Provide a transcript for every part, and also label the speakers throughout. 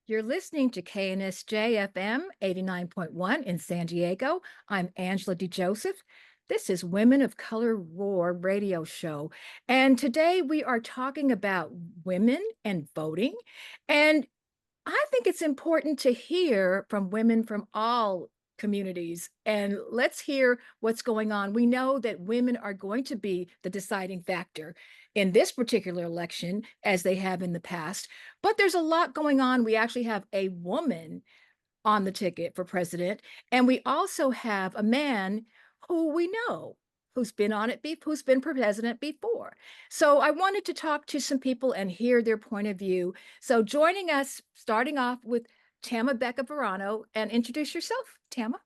Speaker 1: You're listening to KNSJ FM 89.1 in San Diego. I'm Angela DeJoseph. This is Women of Color Roar radio show. And today we are talking about women and voting. And I think it's important to hear from women from all communities. And let's hear what's going on. We know that women are going to be the deciding factor in this particular election, as they have in the past. But there's a lot going on. We actually have a woman on the ticket for president. And we also have a man who we know who's been on it, who's been president before. So I wanted to talk to some people and hear their point of view. So joining us, starting off with Tama Becker Varano, and introduce yourself, Tama.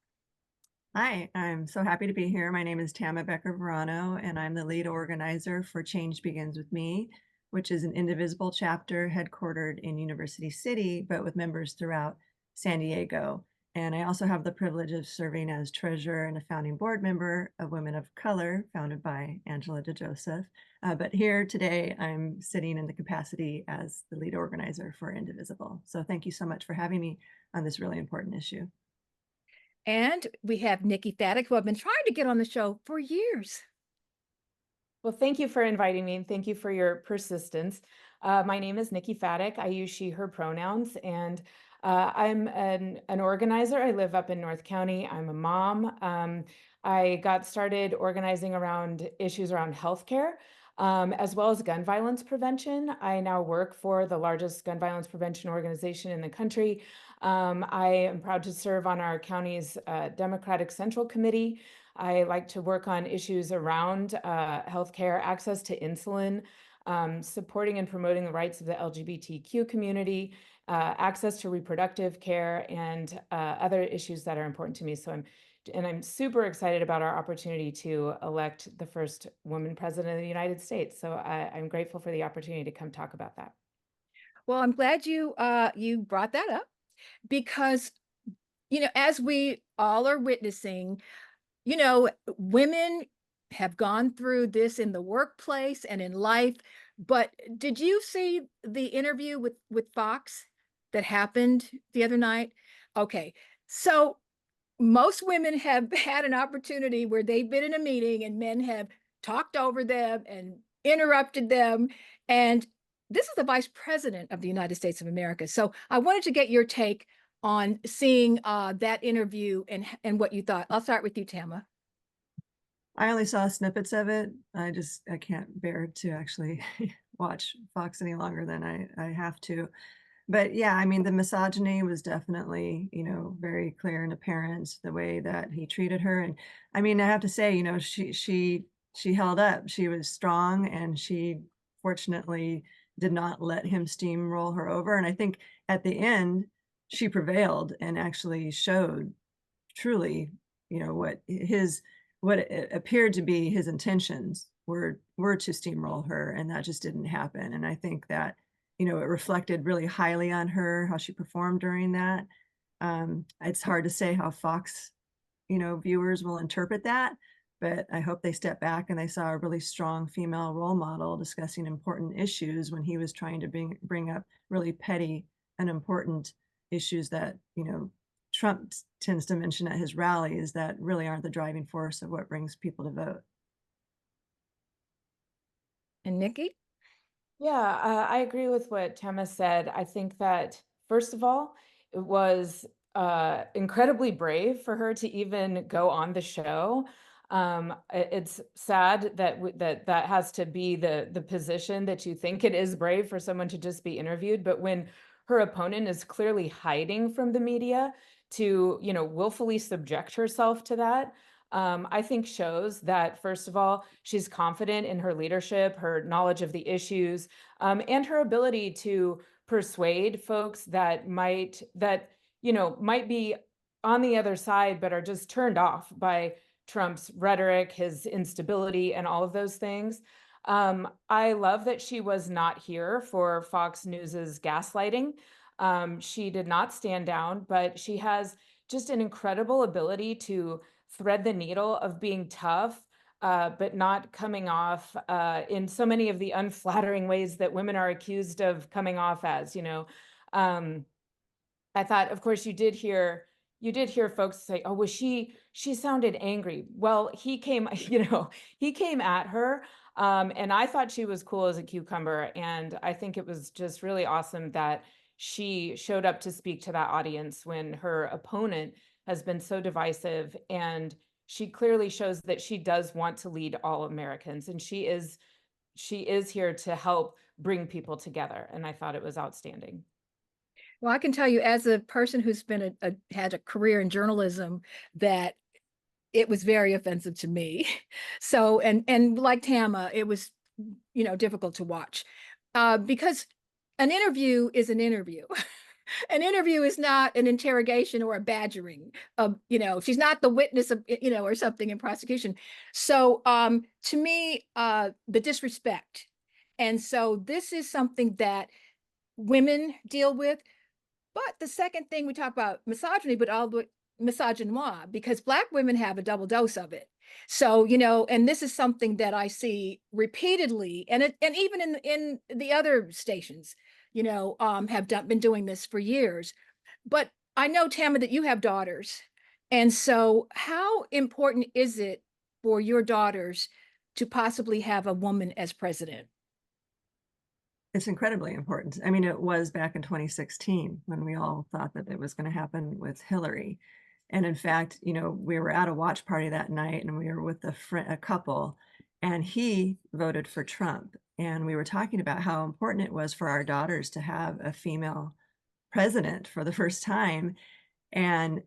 Speaker 2: Hi, I'm so happy to be here. My name is Tama Becker Varano, and I'm the lead organizer for Change Begins With Me, which is an indivisible chapter headquartered in University City, but with members throughout San Diego. And I also have the privilege of serving as treasurer and a founding board member of Women of Color, founded by Angela DeJoseph. But here today, I'm sitting in the capacity as the lead organizer for Indivisible. So thank you so much for having me on this really important issue.
Speaker 1: And we have Nikki Faddick, who I've been trying to get on the show for years.
Speaker 3: Well, thank you for inviting me and thank you for your persistence. My name is Nikki Faddick. I use she, her pronouns, and I'm an organizer. I live up in North County. I'm a mom. I got started organizing around issues around healthcare, as well as gun violence prevention. I now work for the largest gun violence prevention organization in the country. I am proud to serve on our county's Democratic Central Committee. I like to work on issues around healthcare, access to insulin, supporting and promoting the rights of the LGBTQ community, access to reproductive care, and other issues that are important to me. I'm super excited about our opportunity to elect the first woman president of the United States. So I'm grateful for the opportunity to come talk about that.
Speaker 1: Well, I'm glad you brought that up because, as we all are witnessing, women have gone through this in the workplace and in life. But did you see the interview with Fox that happened the other night? Okay, so most women have had an opportunity where they've been in a meeting and men have talked over them and interrupted them. And this is the vice president of the United States of America. So I wanted to get your take on seeing that interview and what you thought. I'll start with you, Tama.
Speaker 2: I only saw snippets of it. I can't bear to actually watch Fox any longer than I have to. But yeah, I mean, the misogyny was definitely, very clear and apparent the way that he treated her. And I mean, I have to say, she held up. She was strong, and she fortunately did not let him steamroll her over. And I think at the end, she prevailed and actually showed truly, what it appeared to be his intentions were to steamroll her, and that just didn't happen. And I think that it reflected really highly on her, how she performed during that. It's hard to say how Fox viewers will interpret that, but I hope they step back and they saw a really strong female role model discussing important issues when he was trying to bring up really petty and important issues that Trump tends to mention at his rallies that really aren't the driving force of what brings people to vote.
Speaker 1: And Nikki?
Speaker 3: Yeah, I agree with what Tama said. I think that, first of all, it was incredibly brave for her to even go on the show. It's sad that has to be the position that you think it is brave for someone to just be interviewed. But when her opponent is clearly hiding from the media to, willfully subject herself to that, I think shows that, first of all, she's confident in her leadership, her knowledge of the issues, and her ability to persuade folks that might be on the other side, but are just turned off by Trump's rhetoric, his instability, and all of those things. I love that she was not here for Fox News's gaslighting. She did not stand down, but she has just an incredible ability to thread the needle of being tough, but not coming off in so many of the unflattering ways that women are accused of coming off as, I thought, of course, you did hear folks say, "Oh, well, she sounded angry." Well, he came, he came at her, and I thought she was cool as a cucumber. And I think it was just really awesome that she showed up to speak to that audience when her opponent has been so divisive. And she clearly shows that she does want to lead all Americans, and she is here to help bring people together. And I thought it was outstanding.
Speaker 1: Well, I can tell you as a person who's been had a career in journalism that it was very offensive to me. So, and like Tama, it was, difficult to watch because an interview is an interview. An interview is not an interrogation or a badgering of, she's not the witness of, or something in prosecution. So to me, the disrespect. And so this is something that women deal with. But the second thing we talk about misogyny, but all the misogynoir, because Black women have a double dose of it. So, and this is something that I see repeatedly, and even in the other stations, have been doing this for years. But I know, Tama, that you have daughters. And so how important is it for your daughters to possibly have a woman as president?
Speaker 2: It's incredibly important. I mean, it was back in 2016 when we all thought that it was going to happen with Hillary. And in fact, we were at a watch party that night and we were with a couple, and he voted for Trump. And we were talking about how important it was for our daughters to have a female president for the first time. And,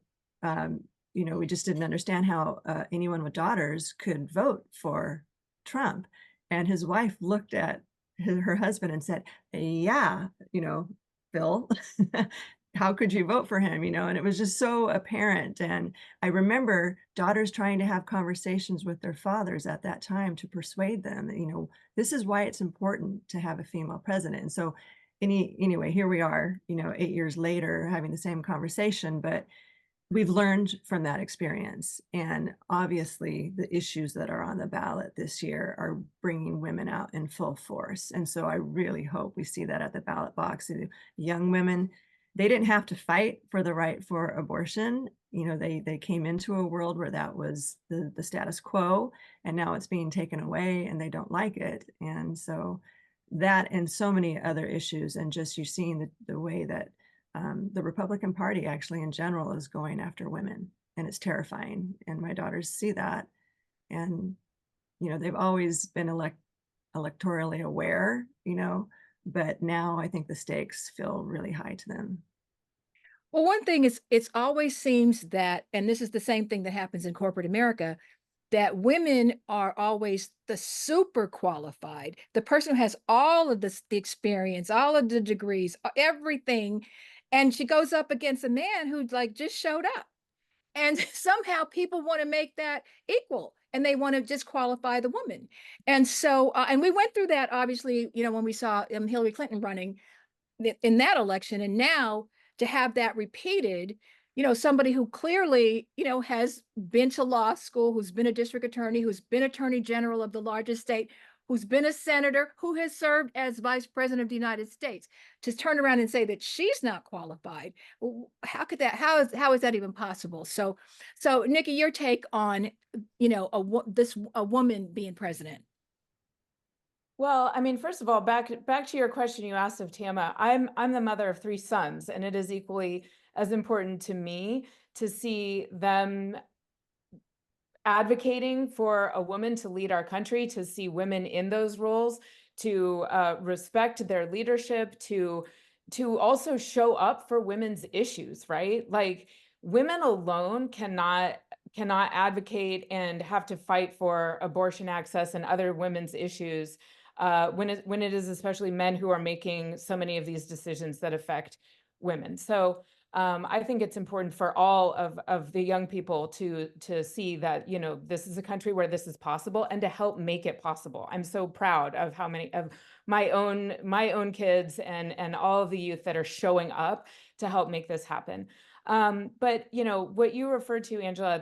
Speaker 2: we just didn't understand how anyone with daughters could vote for Trump. And his wife looked at her husband and said, "Yeah, Bill, how could you vote for him?" And it was just so apparent. And I remember daughters trying to have conversations with their fathers at that time to persuade them that, this is why it's important to have a female president. And so anyway, here we are, 8 years later having the same conversation, but we've learned from that experience. And obviously, the issues that are on the ballot this year are bringing women out in full force. And so I really hope we see that at the ballot box. The young women, they didn't have to fight for the right for abortion. They came into a world where that was the status quo, and now it's being taken away and they don't like it. And so that and so many other issues, and just you're seeing the way that the Republican Party actually in general is going after women, and it's terrifying. And my daughters see that, and they've always been electorally aware, but now I think the stakes feel really high to them.
Speaker 1: Well, one thing is, it's always seems that, and this is the same thing that happens in corporate America, that women are always the super qualified, the person who has all of this, the experience, all of the degrees, everything. And she goes up against a man who like just showed up. And somehow people want to make that equal and they want to disqualify the woman. And so, and we went through that obviously, when we saw Hillary Clinton running in that election. And now to have that repeated, somebody who clearly, has been to law school, who's been a district attorney, who's been attorney general of the largest state, who's been a senator, who has served as vice president of the United States, to turn around and say that she's not qualified. How could that, how is that even possible? So Nikki, your take on, a woman being president.
Speaker 3: Well, I mean, first of all, back to your question you asked of Tama. I'm the mother of 3 sons, and it is equally as important to me to see them advocating for a woman to lead our country, to see women in those roles, to respect their leadership, to also show up for women's issues, right? Like, women alone cannot advocate and have to fight for abortion access and other women's issues when it is especially men who are making so many of these decisions that affect women. So I think it's important for all of the young people to see that, this is a country where this is possible, and to help make it possible. I'm so proud of how many of my own kids and all of the youth that are showing up to help make this happen. But what you referred to, Angela,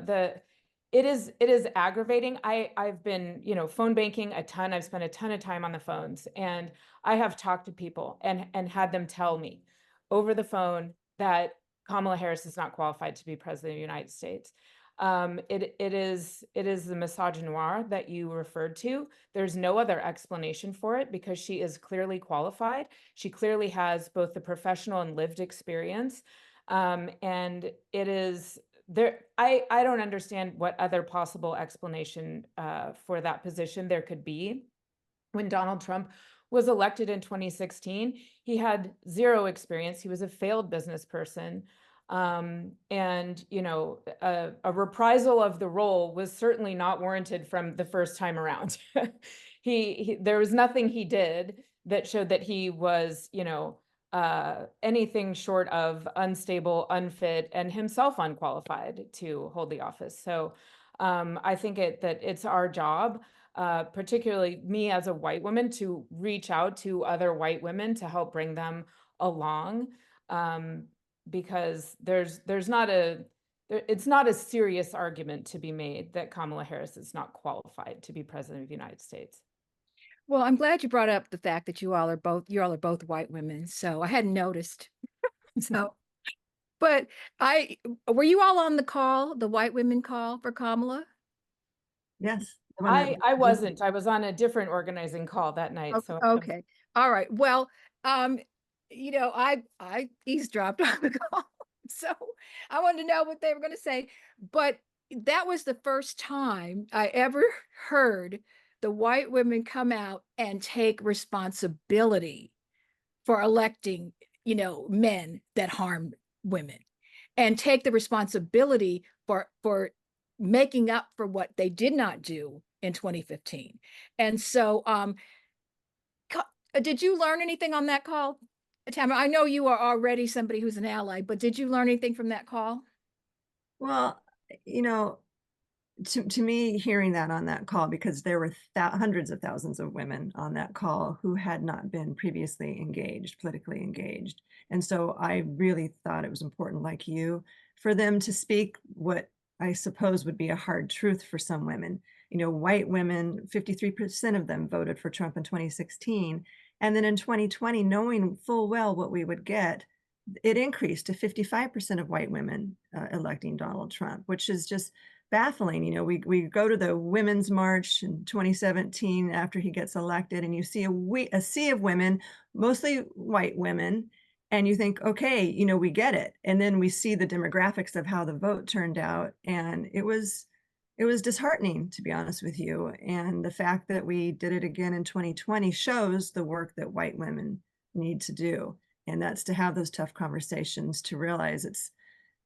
Speaker 3: it is aggravating. I've been, phone banking a ton. I've spent a ton of time on the phones, and I have talked to people and had them tell me over the phone that Kamala Harris is not qualified to be president of the United States. It is the misogynoir that you referred to. There's no other explanation for it because she is clearly qualified. She clearly has both the professional and lived experience. And it is there. I don't understand what other possible explanation for that position there could be. When Donald Trump was elected in 2016, he had zero experience. He was a failed business person. And, you know, a reprisal of the role was certainly not warranted from the first time around. There was nothing he did that showed that he was, you know, anything short of unstable, unfit, and himself unqualified to hold the office. So I think that it's our job, particularly me as a white woman, to reach out to other white women to help bring them along, because it's not a serious argument to be made that Kamala Harris is not qualified to be president of the United States.
Speaker 1: Well, I'm glad you brought up the fact that you all are both white women. So I hadn't noticed. So, but were you all on the call, the white women call for Kamala?
Speaker 2: Yes.
Speaker 3: I wasn't. I was on a different organizing call that night.
Speaker 1: Okay,
Speaker 3: So
Speaker 1: okay. All right. Well, you know, I eavesdropped on the call, so I wanted to know what they were going to say. But that was the first time I ever heard the white women come out and take responsibility for electing, you know, men that harm women, and take the responsibility for making up for what they did not do in 2015. And so did you learn anything on that call, Tama? I know you are already somebody who's an ally, but did you learn anything from that call?
Speaker 2: Well, you know, to me, hearing that on that call, because there were hundreds of thousands of women on that call who had not been previously engaged, politically engaged. And so I really thought it was important, like you, for them to speak what I suppose would be a hard truth for some women. You know, white women, 53% of them voted for Trump in 2016. And then in 2020, knowing full well what we would get, it increased to 55% of white women electing Donald Trump, which is just baffling. You know, we go to the Women's March in 2017 after he gets elected, and you see a sea of women, mostly white women, and you think, okay, you know, we get it. And then we see the demographics of how the vote turned out, and it was disheartening, to be honest with you. And the fact that we did it again in 2020 shows the work that white women need to do. And that's to have those tough conversations, to realize it's,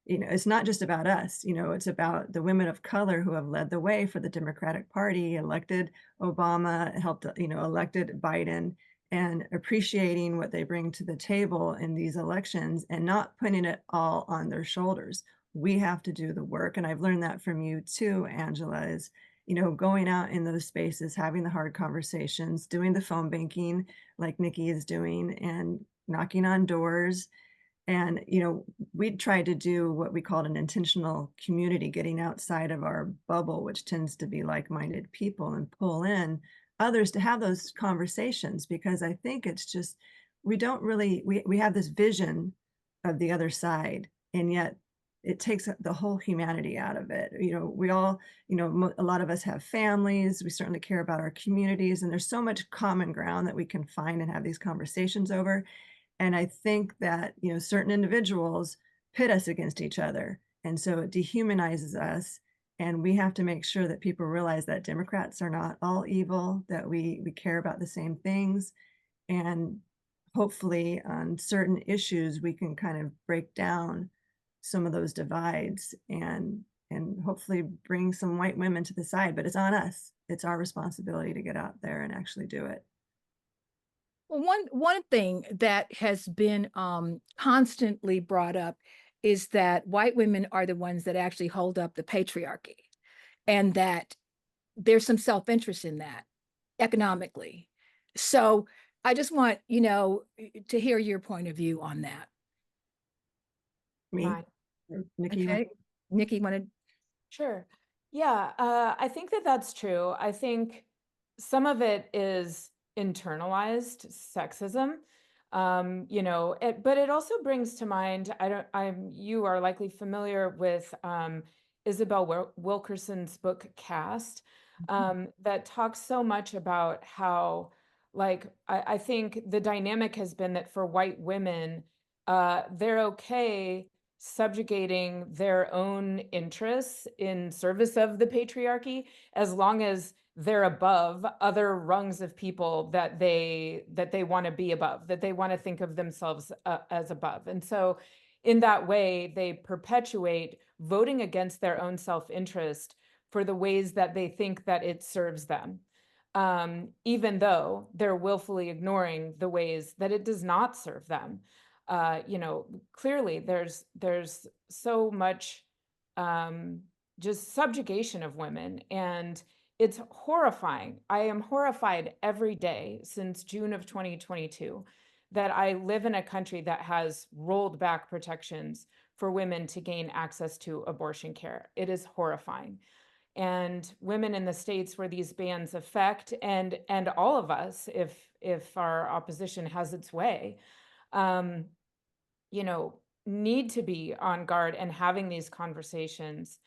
Speaker 2: you know, it's not just about us, you know, it's about the women of color who have led the way for the Democratic Party, elected Obama, helped, you know, elected Biden, and appreciating what they bring to the table in these elections and not putting it all on their shoulders. We have to do the work. And I've learned that from you too, Angela, is, you know, going out in those spaces, having the hard conversations, doing the phone banking like Nikki is doing, and knocking on doors. And, you know, we tried to do what we called an intentional community, getting outside of our bubble, which tends to be like-minded people, and pull in others to have those conversations, because I think it's just, we don't really, we have this vision of the other side, and yet it takes the whole humanity out of it. You know, we all, you know, a lot of us have families, we certainly care about our communities, and there's so much common ground that we can find and have these conversations over. And I think that, you know, certain individuals pit us against each other. And so it dehumanizes us. And we have to make sure that people realize that Democrats are not all evil, that we care about the same things. And hopefully on certain issues, we can kind of break down some of those divides and hopefully bring some white women to the side. But it's on us. It's our responsibility to get out there and actually do it.
Speaker 1: Well, one thing that has been constantly brought up is that white women are the ones that actually hold up the patriarchy, and that there's some self-interest in that economically. So I just want, you know, to hear your point of view on that.
Speaker 2: Me,
Speaker 3: Fine.
Speaker 2: Nikki.
Speaker 1: Okay, Nikki wanted.
Speaker 3: Sure. Yeah, I think that that's true. I think some of it is internalized sexism. You know, but it also brings to mind, you are likely familiar with Isabel Wilkerson's book Caste, that talks so much about how, like, I think the dynamic has been that for white women, they're okay subjugating their own interests in service of the patriarchy, as long as they're above other rungs of people that they want to be above, that they want to think of themselves as above. And so in that way, they perpetuate voting against their own self-interest for the ways that they think that it serves them, even though they're willfully ignoring the ways that it does not serve them. You know, clearly there's so much just subjugation of women, and it's horrifying. I am horrified every day since June of 2022 that I live in a country that has rolled back protections for women to gain access to abortion care. It is horrifying. And women in the states where these bans affect, and all of us, if our opposition has its way, you know, need to be on guard and having these conversations.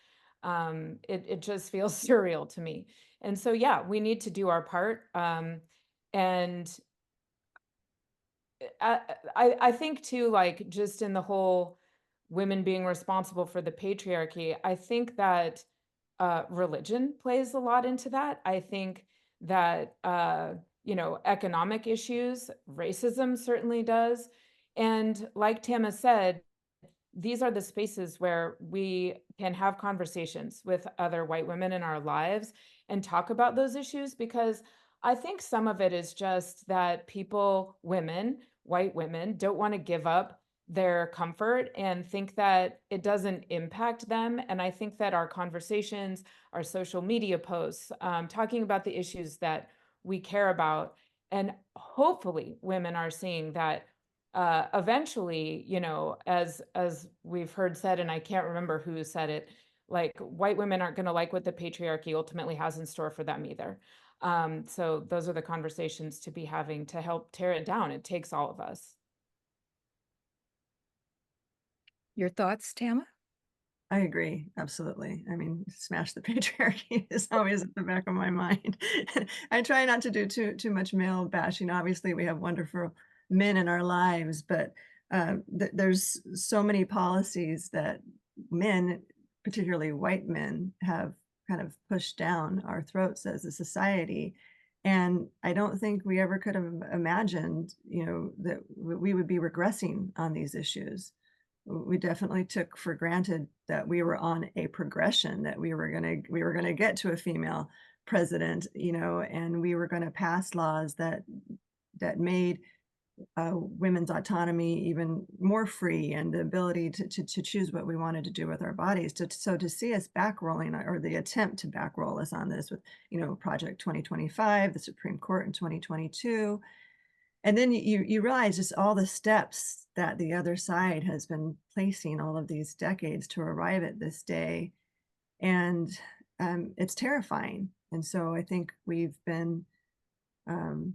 Speaker 3: It just feels surreal to me. And so, yeah, we need to do our part. And I think too, like, just in the whole women being responsible for the patriarchy, I think that religion plays a lot into that. I think that, you know, economic issues, racism certainly does. And like Tama said, these are the spaces where we can have conversations with other white women in our lives and talk about those issues, because I think some of it is just that people, women, white women, don't want to give up their comfort and think that it doesn't impact them. And I think that our conversations, our social media posts, talking about the issues that we care about, and hopefully women are seeing that eventually, you know, as we've heard said, and I can't remember who said it, like, white women aren't going to like what the patriarchy ultimately has in store for them either. So those are the conversations to be having to help tear it down. It takes all of us.
Speaker 1: Your thoughts, Tama?
Speaker 2: I agree, absolutely. I mean, smash the patriarchy is always at the back of my mind. I try not to do too much male bashing. Obviously, we have wonderful men in our lives, but there's so many policies that men, particularly white men, have kind of pushed down our throats as a society. And I don't think we ever could have imagined, you know, that we would be regressing on these issues. We definitely took for granted that we were on a progression, that we were gonna get to a female president, you know, and we were gonna pass laws that made women's autonomy even more free, and the ability to choose what we wanted to do with our bodies. So to see us back rolling, or the attempt to back roll us on this with, you know, Project 2025, the Supreme Court in 2022, and then you realize just all the steps that the other side has been placing all of these decades to arrive at this day, and it's terrifying. And so I think we've been, um,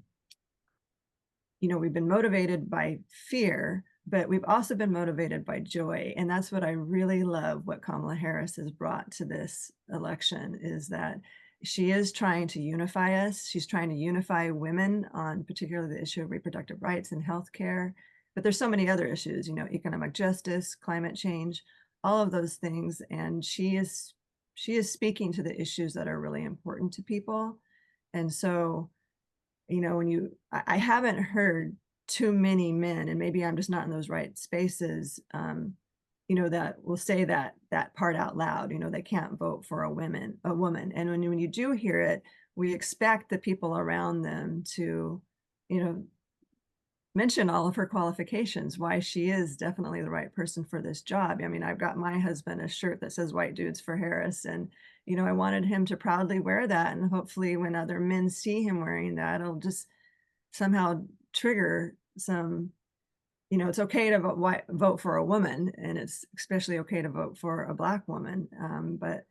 Speaker 2: you know, we've been motivated by fear, but we've also been motivated by joy. And that's what I really love, what Kamala Harris has brought to this election, is that she is trying to unify us. She's trying to unify women on particularly the issue of reproductive rights and healthcare. But there's so many other issues, you know, economic justice, climate change, all of those things. And she is speaking to the issues that are really important to people. And so, you know, I haven't heard too many men, and maybe I'm just not in those right spaces, you know, that will say that part out loud. You know, they can't vote for a woman. And when you do hear it, we expect the people around them to, you know, mention all of her qualifications, why she is definitely the right person for this job. I mean, I've got my husband a shirt that says "White Dudes for Harris," and you know, I wanted him to proudly wear that, and hopefully when other men see him wearing that, it'll just somehow trigger some, you know, it's okay to vote for a woman, and it's especially okay to vote for a Black woman. But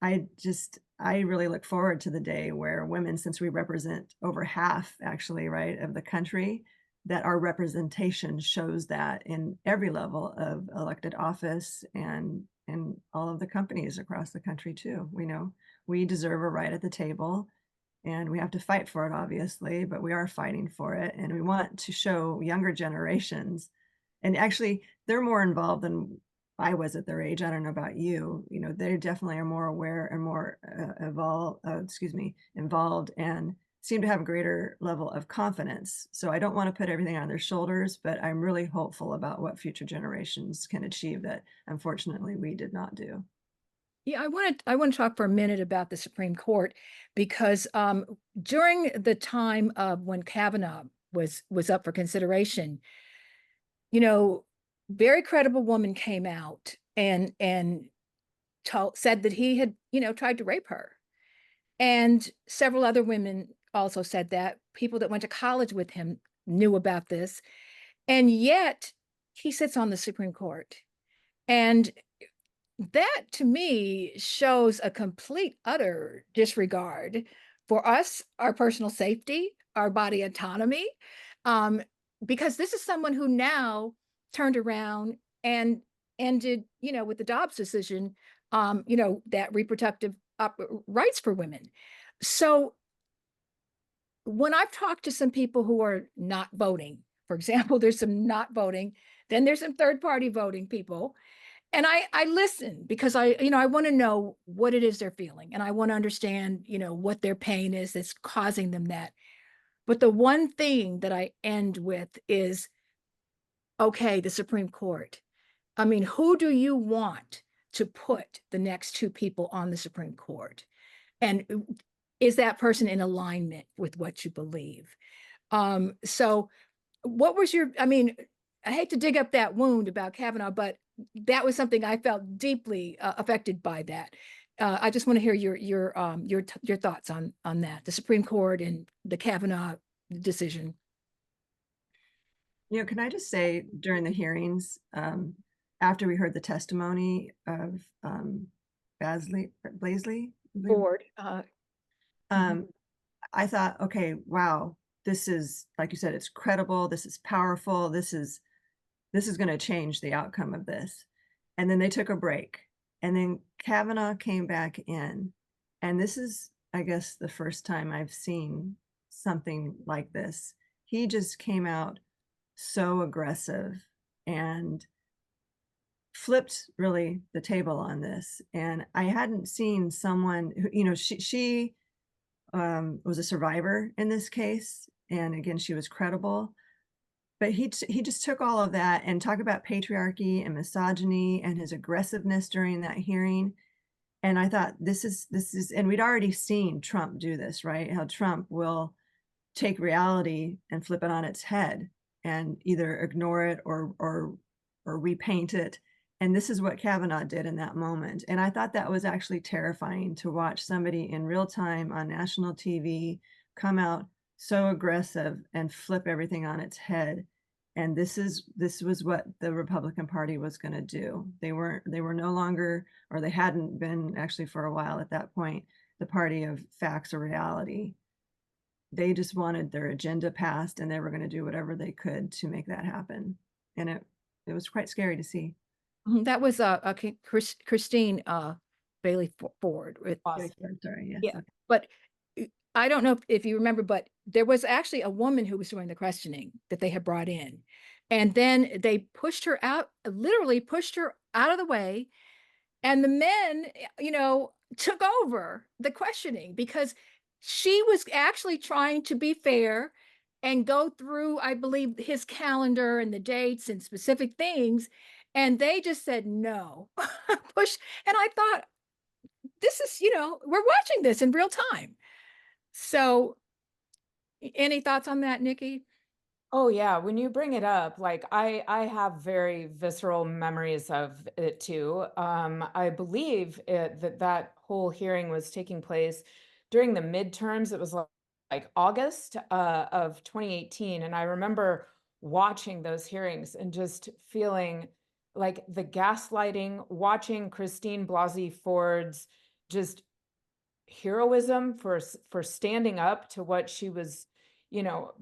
Speaker 2: I really look forward to the day where women, since we represent over half actually, right, of the country, that our representation shows that in every level of elected office and in all of the companies across the country too. We know we deserve a right at the table and we have to fight for it, obviously, but we are fighting for it. And we want to show younger generations, and actually they're more involved than I was at their age. I don't know about you. You know, they definitely are more aware and more involved and seem to have a greater level of confidence. So I don't want to put everything on their shoulders, but I'm really hopeful about what future generations can achieve that unfortunately we did not do.
Speaker 1: Yeah, I want to talk for a minute about the Supreme Court because during the time of when Kavanaugh was up for consideration, you know, very credible woman came out and said that he had, tried to rape her. And several other women also said that. People that went to college with him knew about this. And yet he sits on the Supreme Court. And that to me shows a complete, utter disregard for us, our personal safety, our body autonomy, um, because this is someone who now turned around and ended, with the Dobbs decision, that reproductive rights for women. So when I've talked to some people who are not voting, for example, there's some not voting, then there's some third party voting people, and I listen because I want to know what it is they're feeling, and I want to understand, what their pain is that's causing them that. But the one thing that I end with is, okay, the Supreme Court. I mean, who do you want to put the next two people on the Supreme Court? And is that person in alignment with what you believe? So what was I mean, I hate to dig up that wound about Kavanaugh, but that was something I felt deeply affected by that. I just want to hear your thoughts on that, the Supreme Court and the Kavanaugh decision.
Speaker 2: You know, can I just say during the hearings, after we heard the testimony of Blaisley,
Speaker 1: Board.
Speaker 2: I thought, okay, wow, this is, like you said, it's credible, this is powerful, this is going to change the outcome of this. And then they took a break, and then Kavanaugh came back in, and this is, I guess, the first time I've seen something like this. He just came out so aggressive and flipped really the table on this. And I hadn't seen someone who, she was a survivor in this case, and again, she was credible. But he just took all of that and talk about patriarchy and misogyny and his aggressiveness during that hearing. And I thought, this is, and we'd already seen Trump do this, right? How Trump will take reality and flip it on its head and either ignore it or repaint it. And this is what Kavanaugh did in that moment. And I thought that was actually terrifying to watch somebody in real time on national TV come out so aggressive and flip everything on its head. And this was what the Republican Party was going to do. They were no longer, or they hadn't been actually for a while at that point, the party of facts or reality. They just wanted their agenda passed, and they were going to do whatever they could to make that happen. And it was quite scary to see.
Speaker 1: That was Christine Bailey Ford.
Speaker 2: Sorry, yes.
Speaker 1: Yeah,
Speaker 2: Okay.
Speaker 1: but I don't know if you remember, but there was actually a woman who was doing the questioning that they had brought in. And then they pushed her out, literally pushed her out of the way. And the men, took over the questioning because she was actually trying to be fair and go through, I believe, his calendar and the dates and specific things. And they just said no, push. And I thought, this is, we're watching this in real time. So, any thoughts on that, Nikki?
Speaker 3: Oh yeah, when you bring it up, like I have very visceral memories of it too. I believe that whole hearing was taking place during the midterms. It was like August of 2018, and I remember watching those hearings and just feeling like the gaslighting, watching Christine Blasey Ford's just heroism for standing up to what she was, you know,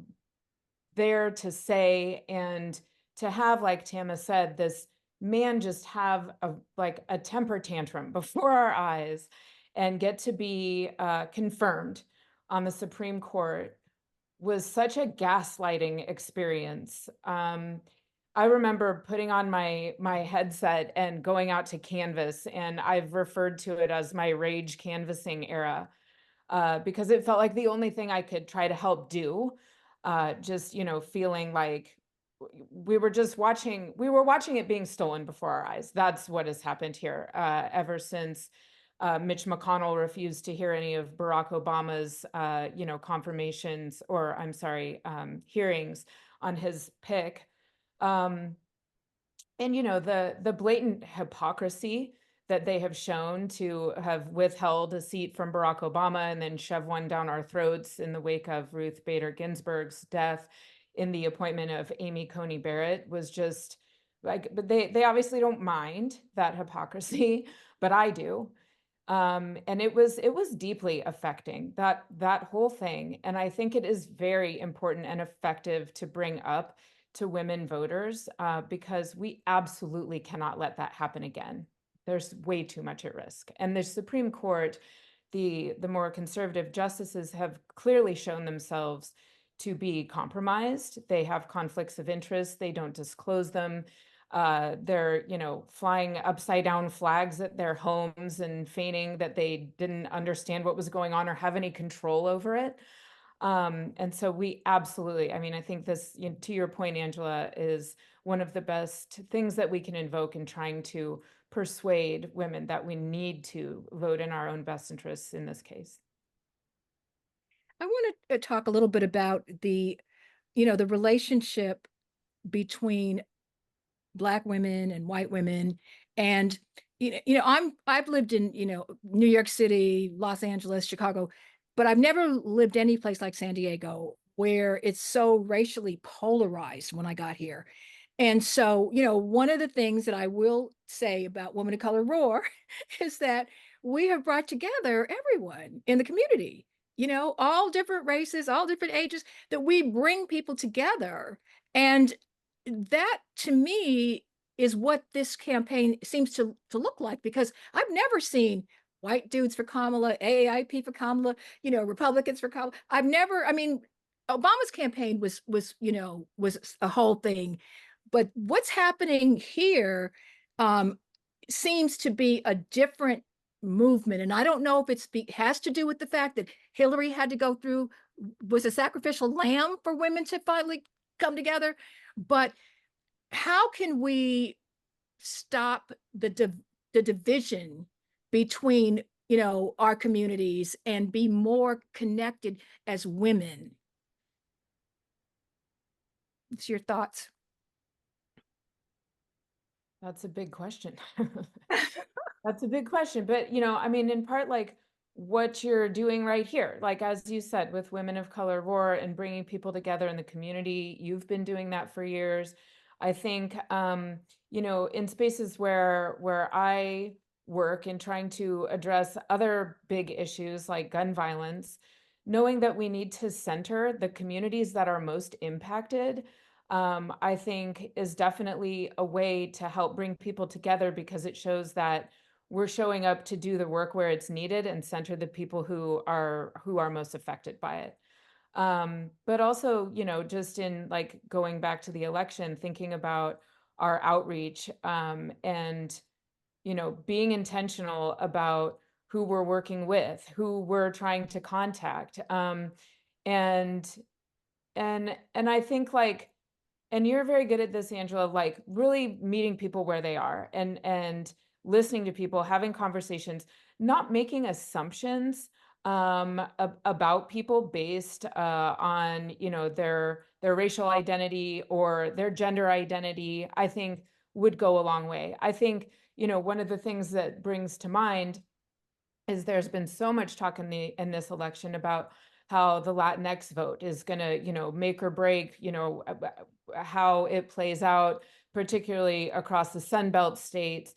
Speaker 3: there to say, and to have, like Tama said, this man just have a temper tantrum before our eyes and get to be confirmed on the Supreme Court was such a gaslighting experience. I remember putting on my headset and going out to canvas, and I've referred to it as my rage canvassing era, because it felt like the only thing I could try to help do. Just, feeling like we were watching it being stolen before our eyes. That's what has happened here, ever since Mitch McConnell refused to hear any of Barack Obama's, confirmations, or I'm sorry, hearings on his pick. Um, and the blatant hypocrisy that they have shown to have withheld a seat from Barack Obama and then shove one down our throats in the wake of Ruth Bader Ginsburg's death in the appointment of Amy Coney Barrett was just like, but they obviously don't mind that hypocrisy, but I do. And it was deeply affecting that whole thing. And I think it is very important and effective to bring up to women voters, because we absolutely cannot let that happen again. There's way too much at risk. And the Supreme Court, the more conservative justices have clearly shown themselves to be compromised. They have conflicts of interest. They don't disclose them. They're, flying upside down flags at their homes and feigning that they didn't understand what was going on or have any control over it. And so we absolutely, I think this, to your point, Angela, is one of the best things that we can invoke in trying to persuade women that we need to vote in our own best interests in this case.
Speaker 1: I want to talk a little bit about the relationship between Black women and white women. And I've lived in New York City, Los Angeles, Chicago, but I've never lived any place like San Diego where it's so racially polarized when I got here. And so, one of the things that I will say about Women of Color Roar is that we have brought together everyone in the community, all different races, all different ages, that we bring people together. And that to me is what this campaign seems to look like, because I've never seen white dudes for Kamala, AAIP for Kamala, Republicans for Kamala. Obama's campaign was a whole thing, but what's happening here seems to be a different movement. And I don't know if it has to do with the fact that Hillary had to go through, was a sacrificial lamb for women to finally come together. But how can we stop the division between our communities and be more connected as women? What's your thoughts?
Speaker 3: That's a big question. That's a big question. But, in part, like what you're doing right here, like, as you said, with Women of Color Roar and bringing people together in the community, you've been doing that for years. I think, in spaces where I work in trying to address other big issues like gun violence, knowing that we need to center the communities that are most impacted, I think is definitely a way to help bring people together, because it shows that we're showing up to do the work where it's needed and center the people who are most affected by it. But also, just in like going back to the election, thinking about our outreach, and being intentional about who we're working with, who we're trying to contact, and I think, like, and you're very good at this, Angela, like really meeting people where they are and listening to people, having conversations, not making assumptions about people based on their racial identity or their gender identity. I think would go a long way. I think one of the things that brings to mind is there's been so much talk in this election about how the Latinx vote is going to, make or break, how it plays out, particularly across the Sunbelt states.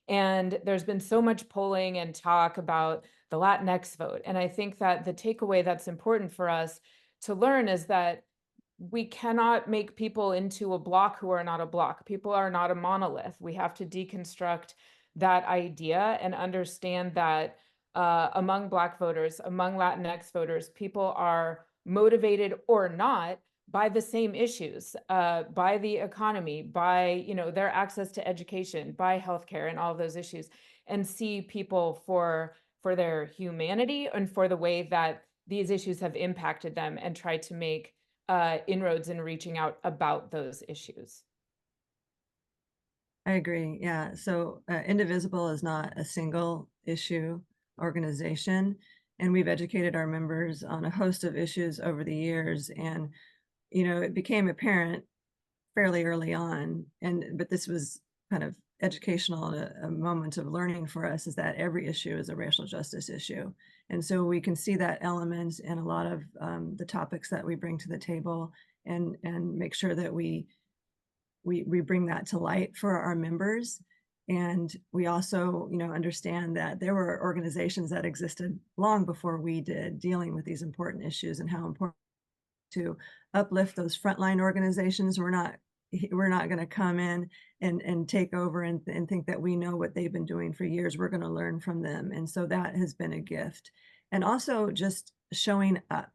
Speaker 3: And there's been so much polling and talk about the Latinx vote. And I think that the takeaway that's important for us to learn is that we cannot make people into a block who are not a block. People are not a monolith. We have to deconstruct that idea and understand that among Black voters, among Latinx voters, people are motivated or not by the same issues, by the economy, by their access to education, by healthcare, and all of those issues, and see people for their humanity and for the way that these issues have impacted them, and try to make inroads in reaching out about those issues.
Speaker 2: I agree. Yeah. So Indivisible is not a single issue organization, and we've educated our members on a host of issues over the years. And it became apparent fairly early on, but this was kind of educational and a moment of learning for us, is that every issue is a racial justice issue. And so we can see that element in a lot of the topics that we bring to the table, and make sure that we bring that to light for our members. And we also, understand that there were organizations that existed long before we did, dealing with these important issues, and how important to uplift those frontline organizations. We're not going to come in and take over and think that we know what they've been doing for years. We're going to learn from them. And so that has been a gift. And also just showing up.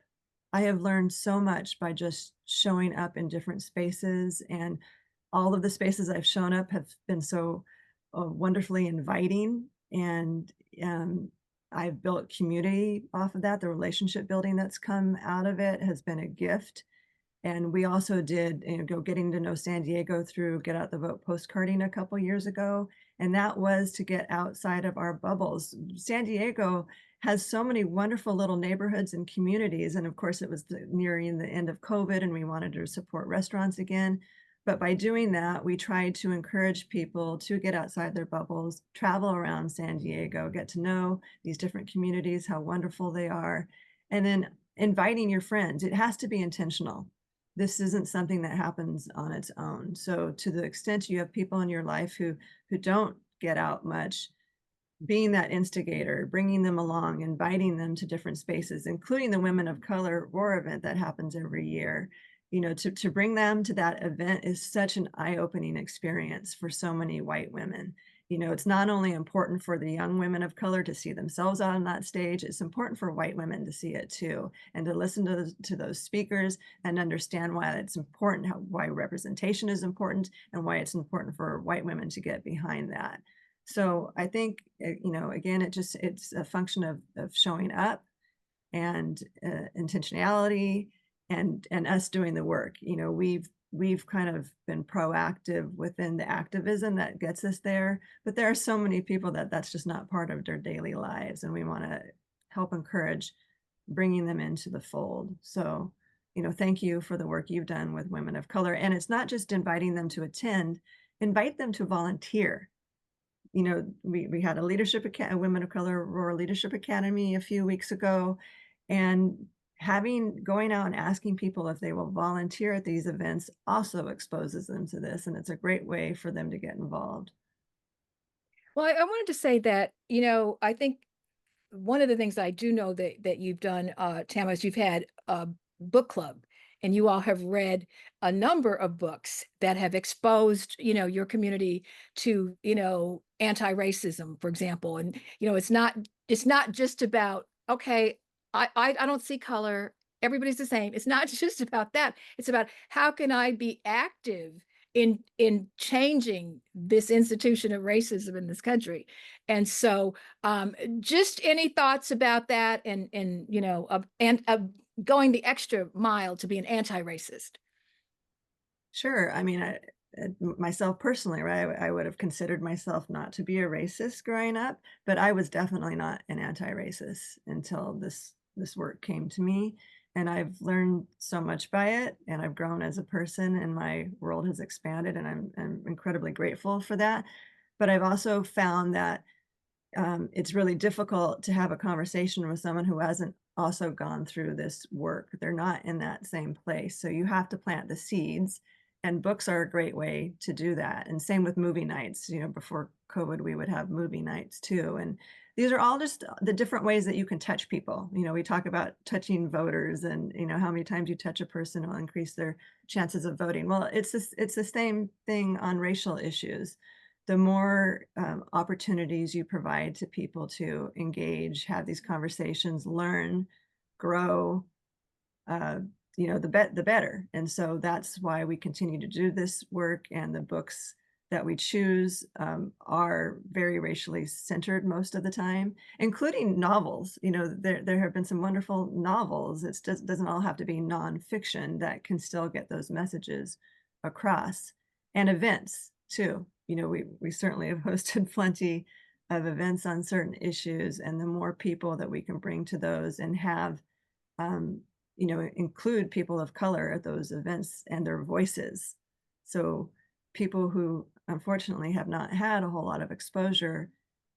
Speaker 2: I have learned so much by just showing up in different spaces, and all of the spaces I've shown up have been so wonderfully inviting. And I've built community off of that. The relationship building that's come out of it has been a gift. And we also did, go getting to know San Diego through Get Out the Vote postcarding a couple years ago. And that was to get outside of our bubbles. San Diego has so many wonderful little neighborhoods and communities. And of course, it was nearing the end of COVID, and we wanted to support restaurants again. But by doing that, we tried to encourage people to get outside their bubbles, travel around San Diego, get to know these different communities, how wonderful they are, and then inviting your friends. It has to be intentional. This isn't something that happens on its own. So to the extent you have people in your life who don't get out much, being that instigator, bringing them along, inviting them to different spaces, including the Women of Color Roar event that happens every year. To bring them to that event is such an eye-opening experience for so many white women. It's not only important for the young women of color to see themselves on that stage, it's important for white women to see it too, and to listen to those speakers and understand why it's important, why representation is important, and why it's important for white women to get behind that. So I think, again, it's a function of showing up, and intentionality, and us doing the work. We've kind of been proactive within the activism that gets us there, but there are so many people that's just not part of their daily lives, and we want to help encourage bringing them into the fold. So, thank you for the work you've done with women of color. And it's not just inviting them to attend, invite them to volunteer. We had a Women of Color Roar Leadership Academy a few weeks ago, and going out and asking people if they will volunteer at these events also exposes them to this, and it's a great way for them to get involved.
Speaker 1: Well, I wanted to say that, I think one of the things I do know that you've done, Tama, is you've had a book club, and you all have read a number of books that have exposed, your community to, anti-racism, for example. And, it's not just about, okay, I don't see color, everybody's the same. It's not just about that. It's about, how can I be active in changing this institution of racism in this country? And so just any thoughts about that, and going the extra mile to be an anti-racist?
Speaker 2: Sure. I mean, myself personally, right, I would have considered myself not to be a racist growing up, but I was definitely not an anti-racist until this work came to me. And I've learned so much by it, and I've grown as a person, and my world has expanded, and I'm incredibly grateful for that. But I've also found that it's really difficult to have a conversation with someone who hasn't also gone through this work. They're not in that same place. So you have to plant the seeds, and books are a great way to do that. And same with movie nights. Before COVID, we would have movie nights too. And these are all just the different ways that you can touch people. You know, we talk about touching voters and, you know, how many times you touch a person will increase their chances of voting. Well, it's the same thing on racial issues. The more opportunities you provide to people to engage, have these conversations, learn, grow, uh, you know, the better. And so that's why we continue to do this work. And the books that we choose are very racially centered most of the time, including novels. You know, there have been some wonderful novels. It doesn't all have to be nonfiction that can still get those messages across, and events too. You know, we certainly have hosted plenty of events on certain issues, and the more people that we can bring to those and have um, you know, include people of color at those events and their voices. So people who unfortunately have not had a whole lot of exposure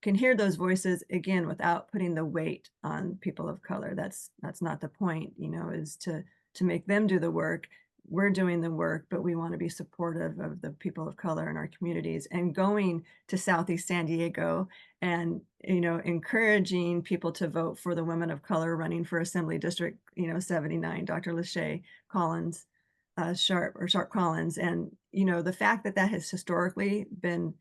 Speaker 2: can hear those voices again without putting the weight on people of color. That's not the point, you know, is to make them do the work. We're doing the work, but we want to be supportive of the people of color in our communities, and going to Southeast San Diego and, you know, encouraging people to vote for the women of color running for Assembly District, you know, 79, Dr. Lachey Collins, Sharp Collins. And, you know, the fact that that has historically been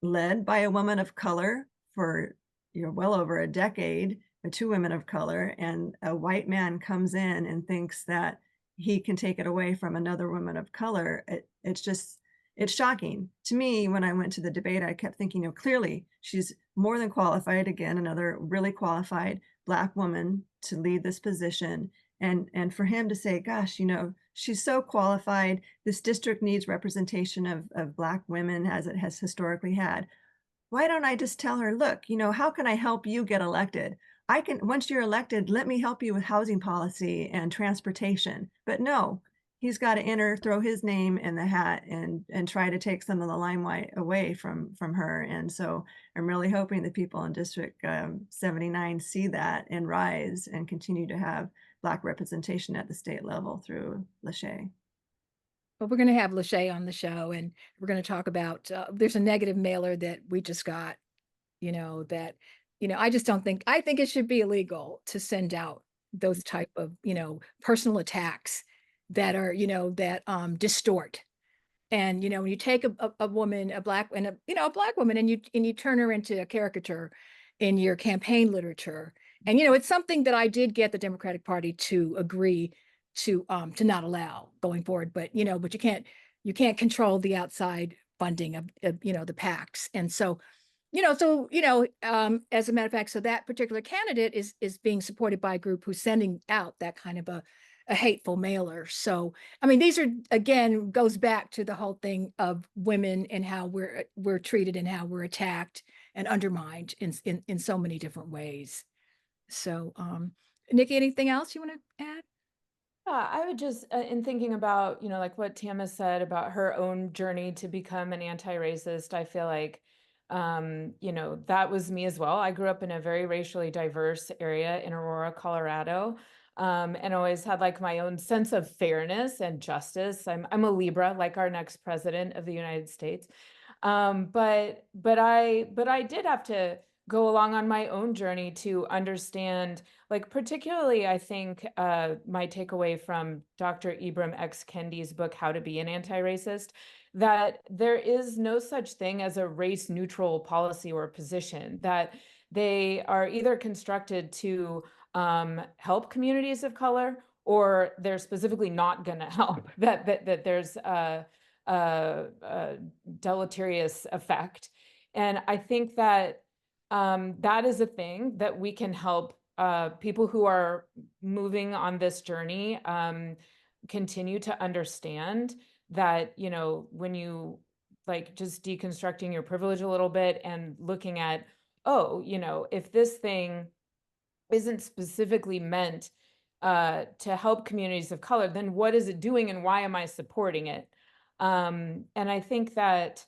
Speaker 2: led by a woman of color for, you know, well over a decade, two women of color, and a white man comes in and thinks that he can take it away from another woman of color. It's shocking to me. When I went to the debate, I kept thinking, you know, clearly she's more than qualified. Again, another really qualified Black woman to lead this position. And for him to say, gosh, you know, she's so qualified. This district needs representation of Black women as it has historically had. Why don't I just tell her, look, you know, how can I help you get elected? I can, once you're elected, let me help you with housing policy and transportation. But no, he's got to enter, throw his name in the hat and try to take some of the limelight away from her. And so I'm really hoping the people in District 79 see that and rise and continue to have Black representation at the state level through Lachey.
Speaker 1: Well, we're going to have Lachey on the show, and we're going to talk about there's a negative mailer that we just got, you know, that, you know, I just don't think, I think it should be illegal to send out those type of, you know, personal attacks that are, you know, that distort. And, you know, when you take a woman, a Black, and a, you know, a Black woman, and you turn her into a caricature in your campaign literature. And, you know, it's something that I did get the Democratic Party to agree to not allow going forward. But, you know, but you can't control the outside funding of you know, the PACs. And so, as a matter of fact, so that particular candidate is being supported by a group who's sending out that kind of a hateful mailer. So, I mean, these are, again, goes back to the whole thing of women and how we're treated and how we're attacked and undermined in so many different ways. So, Nikki, anything else you want to add?
Speaker 3: I would just, in thinking about, you know, like what Tama said about her own journey to become an anti-racist, I feel like, you know, that was me as well. I grew up in a very racially diverse area in Aurora, Colorado, and always had like my own sense of fairness and justice. I'm a Libra, like our next president of the United States. But I did have to go along on my own journey to understand, like, particularly, I think my takeaway from Dr. Ibram X. Kendi's book, How to Be an Anti-Racist, that there is no such thing as a race neutral policy or position, that they are either constructed to help communities of color, or they're specifically not going to help, that there's a deleterious effect. And I think that that is a thing that we can help people who are moving on this journey continue to understand, that, you know, when you, like, just deconstructing your privilege a little bit and looking at, oh, you know, if this thing isn't specifically meant to help communities of color, then what is it doing and why am I supporting it? And I think that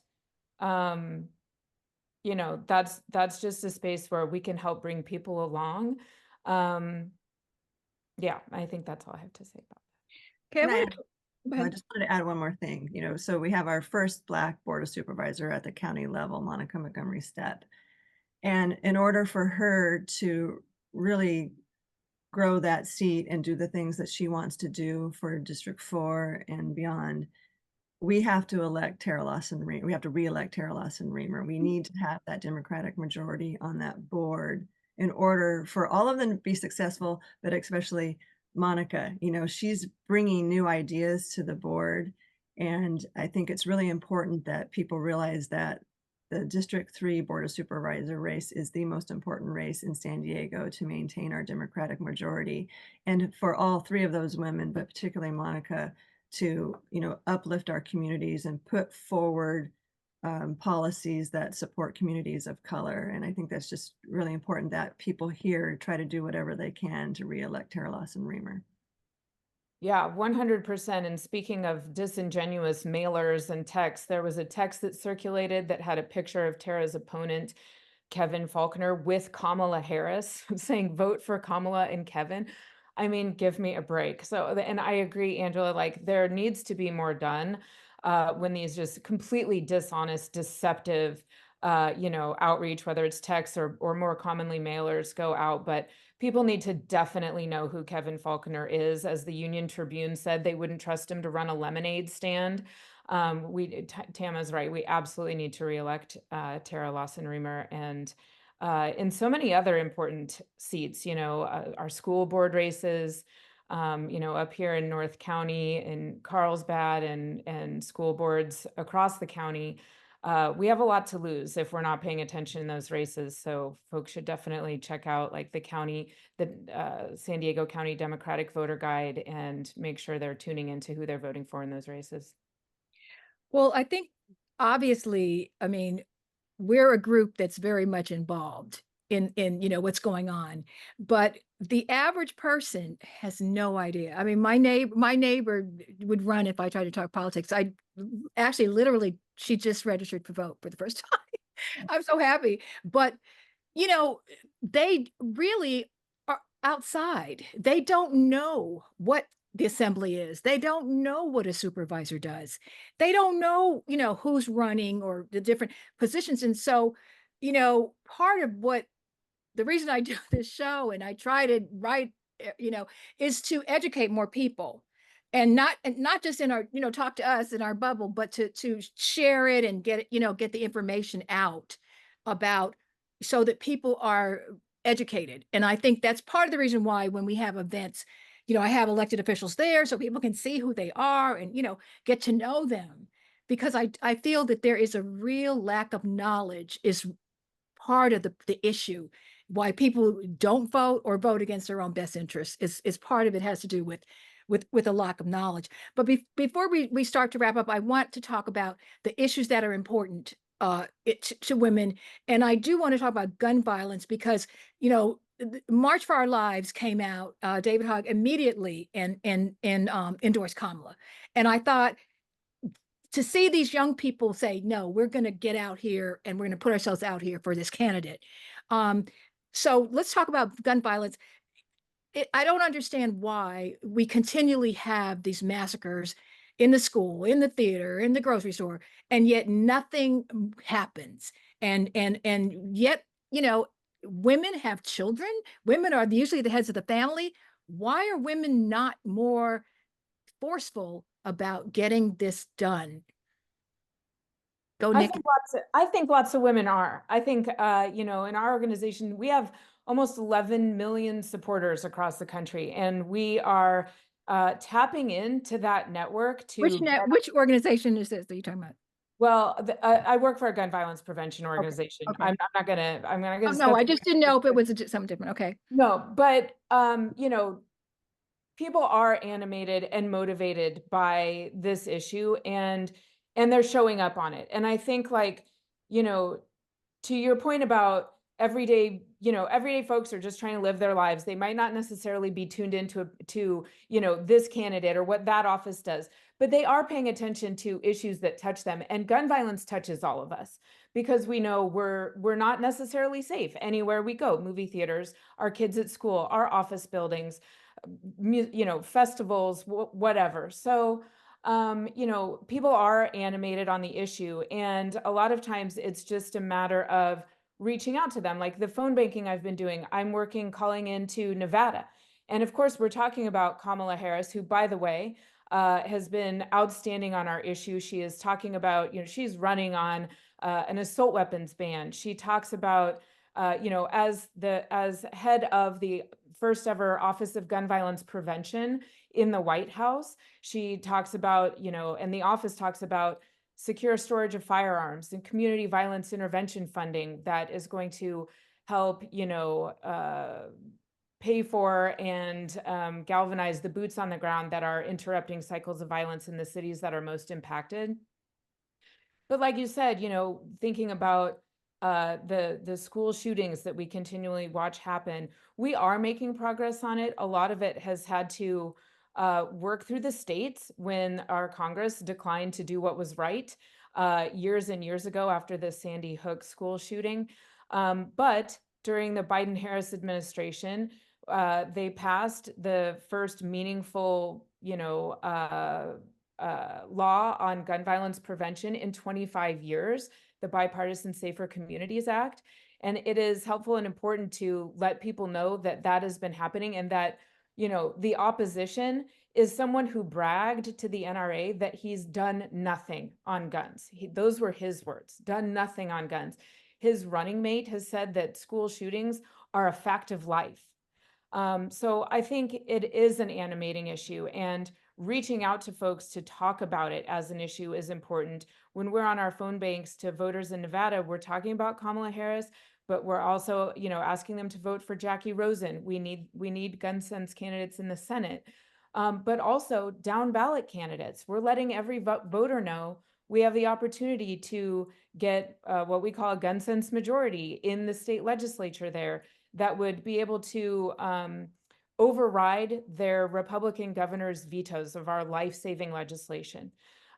Speaker 3: you know, that's just a space where we can help bring people along. Yeah, I think that's all I have to say about
Speaker 1: Okay,
Speaker 2: Can I
Speaker 1: go
Speaker 2: I
Speaker 1: ahead.
Speaker 2: just wanted to add one more thing. You know, so we have our first Black Board of Supervisor at the county level, Monica Montgomery Stepp. And in order for her to really grow that seat and do the things that she wants to do for District 4 and beyond, we have to elect Tara Lawson Remer. We have to reelect Tara Lawson Remer. We need to have that Democratic majority on that board in order for all of them to be successful, but especially Monica. You know, she's bringing new ideas to the board. And I think it's really important that people realize that the District 3 Board of Supervisor race is the most important race in San Diego to maintain our Democratic majority. And for all three of those women, but particularly Monica, to, you know, uplift our communities and put forward policies that support communities of color. And I think that's just really important that people here try to do whatever they can to reelect Tara Lawson Remer.
Speaker 3: Yeah, 100%. And speaking of disingenuous mailers and texts, there was a text that circulated that had a picture of Tara's opponent, Kevin Faulconer, with Kamala Harris saying, vote for Kamala and Kevin. I mean, give me a break. So, and I agree, Angela, like there needs to be more done when these just completely dishonest, deceptive, outreach, whether it's texts or more commonly mailers go out. But people need to definitely know who Kevin Faulconer is. As the Union Tribune said, they wouldn't trust him to run a lemonade stand. Tama's right. We absolutely need to reelect Tara Lawson Remer, and in so many other important seats, our school board races, up here in North County, in Carlsbad, and school boards across the county. We have a lot to lose if we're not paying attention in those races. So folks should definitely check out like the San Diego County Democratic Voter Guide and make sure they're tuning into who they're voting for in those races.
Speaker 1: Well, I think obviously, I mean, we're a group that's very much involved in what's going on, but the average person has no idea. I mean, my neighbor would run if I tried to talk politics. I actually literally, she just registered to vote for the first time. I'm so happy. But they really are outside. They don't know what the assembly is. They don't know what a supervisor does. They don't know, who's running or the different positions. And so, part of what the reason I do this show and I try to write, is to educate more people. And not just in our, talk to us in our bubble, but to share it and get it, get the information out about, so that people are educated. And I think that's part of the reason why when we have events, I have elected officials there so people can see who they are and, get to know them. Because I feel that there is a real lack of knowledge is part of the issue. Why people don't vote or vote against their own best interests is part of it, has to do with a lack of knowledge. But before we start to wrap up, I want to talk about the issues that are important to women. And I do want to talk about gun violence because, March for Our Lives came out. David Hogg immediately and endorsed Kamala. And I thought, to see these young people say, no, we're going to get out here and we're going to put ourselves out here for this candidate. So let's talk about gun violence. I don't understand why we continually have these massacres in the school, in the theater, in the grocery store, and yet nothing happens. And yet, women have children. Women are usually the heads of the family. Why are women not more forceful about getting this done? Go, Nikki.
Speaker 3: I think lots of women are. I think, in our organization, we have almost 11 million supporters across the country, and we are tapping into that network to
Speaker 1: which organization is this that you're talking about?
Speaker 3: Well, I work for a gun violence prevention organization.
Speaker 1: Okay.
Speaker 3: I'm not gonna.
Speaker 1: Oh, no, I just didn't know if it was something different. Okay.
Speaker 3: No, but people are animated and motivated by this issue, and they're showing up on it. And I think, like, to your point about everyday folks are just trying to live their lives. They might not necessarily be tuned into this candidate or what that office does, but they are paying attention to issues that touch them. And gun violence touches all of us because we know we're not necessarily safe anywhere we go. Movie theaters, our kids at school, our office buildings, festivals, whatever. So people are animated on the issue, and a lot of times it's just a matter of reaching out to them, like the phone banking I've been doing. I'm calling into Nevada. And of course, we're talking about Kamala Harris, who, by the way, has been outstanding on our issue. She is talking about, she's running on an assault weapons ban. She talks about, as head of the first ever Office of Gun Violence Prevention in the White House, she talks about, and the office talks about secure storage of firearms and community violence intervention funding that is going to help, pay for and galvanize the boots on the ground that are interrupting cycles of violence in the cities that are most impacted. But like you said, thinking about the school shootings that we continually watch happen, we are making progress on it. A lot of it has had to work through the states when our Congress declined to do what was right years and years ago after the Sandy Hook school shooting. But during the Biden-Harris administration, they passed the first meaningful, law on gun violence prevention in 25 years, the Bipartisan Safer Communities Act. And it is helpful and important to let people know that that has been happening, and that, the opposition is someone who bragged to the NRA that he's done nothing on guns. Those were his words, done nothing on guns. His running mate has said that school shootings are a fact of life. So I think it is an animating issue, and reaching out to folks to talk about it as an issue is important. When we're on our phone banks to voters in Nevada, we're talking about Kamala Harris, but we're also, asking them to vote for Jackie Rosen. We need gun sense candidates in the Senate, but also down ballot candidates. We're letting every voter know we have the opportunity to get what we call a gun sense majority in the state legislature there that would be able to override their Republican governor's vetoes of our life-saving legislation.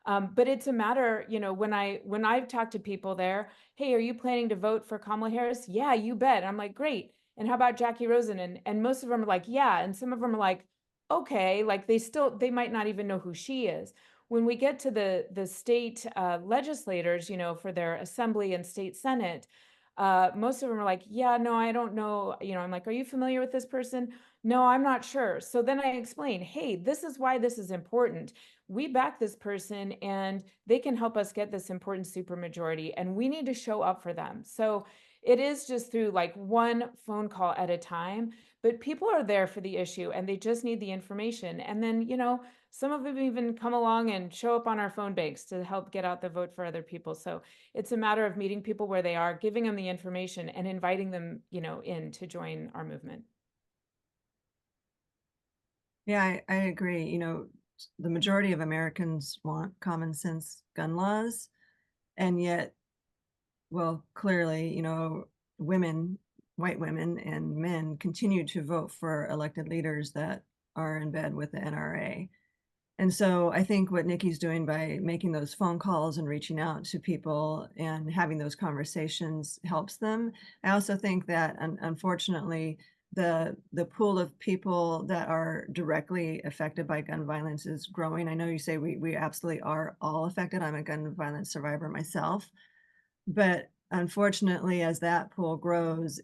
Speaker 3: But it's a matter, when I've talked to people there, hey, are you planning to vote for Kamala Harris? Yeah, you bet. I'm like, great. And how about Jackie Rosen? And most of them are like, yeah. And some of them are like, okay, like they might not even know who she is. When we get to the state legislators, for their assembly and state senate, most of them are like, yeah, no, I don't know. I'm like, are you familiar with this person? No, I'm not sure. So then I explain, hey, this is why this is important. We back this person and they can help us get this important supermajority, and we need to show up for them. So it is just through like one phone call at a time, but people are there for the issue and they just need the information. And then, some of them even come along and show up on our phone banks to help get out the vote for other people. So it's a matter of meeting people where they are, giving them the information, and inviting them, in to join our movement.
Speaker 2: Yeah, I agree. The majority of Americans want common sense gun laws, and yet, well, clearly, women, white women and men continue to vote for elected leaders that are in bed with the NRA. And so I think what Nikki's doing by making those phone calls and reaching out to people and having those conversations helps them. I also think that unfortunately, the pool of people that are directly affected by gun violence is growing. I know you say we absolutely are all affected. I'm a gun violence survivor myself. But unfortunately, as that pool grows,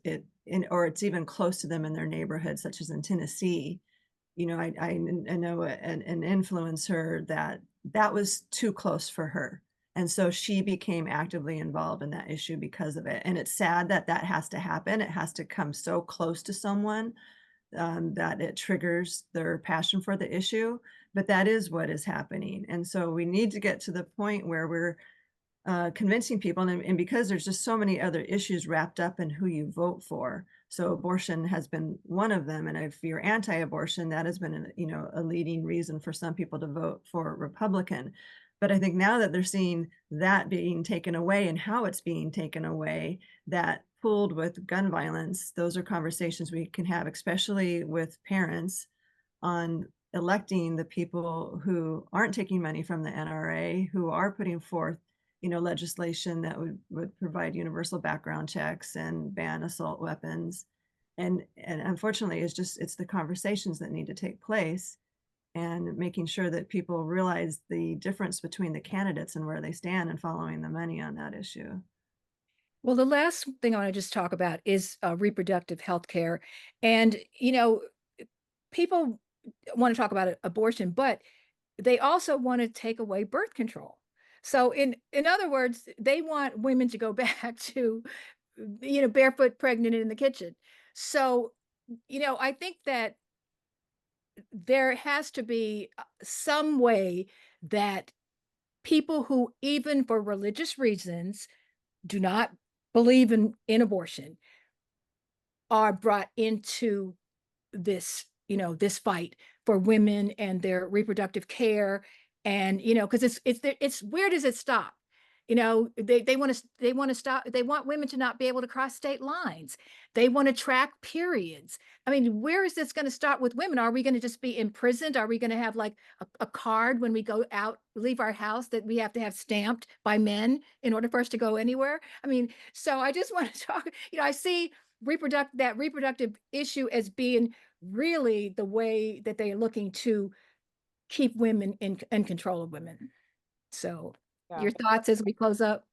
Speaker 2: or it's even close to them in their neighborhood, such as in Tennessee, I know an influencer that was too close for her. And so she became actively involved in that issue because of it. And it's sad that that has to happen. It has to come so close to someone that it triggers their passion for the issue. But that is what is happening. And so we need to get to the point where we're convincing people, and because there's just so many other issues wrapped up in who you vote for. So abortion has been one of them, and if you're anti-abortion, that has been a leading reason for some people to vote for Republican. But I think now that they're seeing that being taken away and how it's being taken away, that pooled with gun violence, those are conversations we can have, especially with parents, on electing the people who aren't taking money from the NRA, who are putting forth legislation that would provide universal background checks and ban assault weapons. And unfortunately, it's the conversations that need to take place, and making sure that people realize the difference between the candidates and where they stand, and following the money on that issue.
Speaker 1: Well, the last thing I want to just talk about is reproductive health care. And, people want to talk about abortion, but they also want to take away birth control. So in other words, they want women to go back to, barefoot pregnant in the kitchen. So, I think that there has to be some way that people who, even for religious reasons, do not believe in abortion are brought into this, this fight for women and their reproductive care. And, because it's where does it stop? They want to stop, they want women to not be able to cross state lines. They want to track periods. I mean, where is this going to start with women? Are we going to just be imprisoned? Are we going to have like a card when we go out, leave our house, that we have to have stamped by men in order for us to go anywhere? I mean, so I just want to talk, I see reproductive issue as being really the way that they are looking to keep women in control of women. So
Speaker 3: Yeah.
Speaker 1: your thoughts as we close up?